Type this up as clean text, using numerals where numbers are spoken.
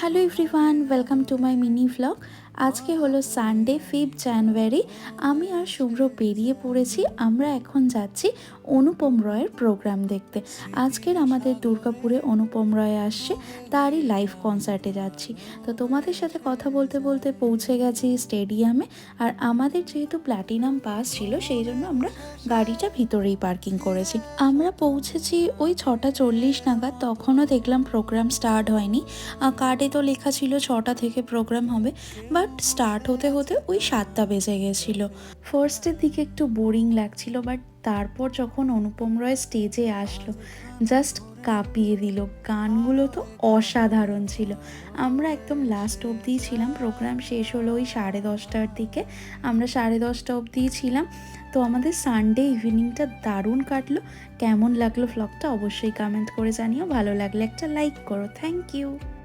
Hello everyone, welcome to my mini vlog. আজকে হলো Sunday 5 জানুয়ারি। আমি আর শুভ্র বেরিয়ে পড়েছি। আমরা এখন যাচ্ছি অনুপম রয়ের প্রোগ্রাম দেখতে। আজকের আমাদের দুর্গাপুরে অনুপম রয় আসছে, তারই লাইভ কনসার্টে যাচ্ছি। তো তোমাদের সাথে কথা বলতে বলতে পৌঁছে গেছি স্টেডিয়ামে। আর আমাদের যেহেতু প্ল্যাটিনাম পাস ছিল, সেই জন্য আমরা গাড়িটা ভিতরেই পার্কিং করেছি। আমরা পৌঁছেছি ওই 6:40 নাগাদ। তখনও দেখলাম প্রোগ্রাম স্টার্ট হয়নি। কার্ডে তো লেখা ছিল 6টা থেকে প্রোগ্রাম হবে, বাট স্টার্ট হতে হতে ওই 7টা বেজে গেছিলো। ফার্স্টের দিকে একটু বোরিং লাগছিল, বাট তারপর যখন অনুপম রয় স্টেজে আসলো, জাস্ট কাঁপিয়ে দিল। গানগুলো তো অসাধারণ ছিল। আমরা একদম লাস্ট অবধিই ছিলাম। প্রোগ্রাম শেষ হলো ওই 10:30টার দিকে। আমরা 10:30 অবধিই ছিলাম। তো আমাদের সানডে ইভিনিংটা দারুণ কাটলো। কেমন লাগলো ভ্লগটা অবশ্যই কমেন্ট করে জানিও। ভালো লাগলে একটা লাইক করো। Thank you.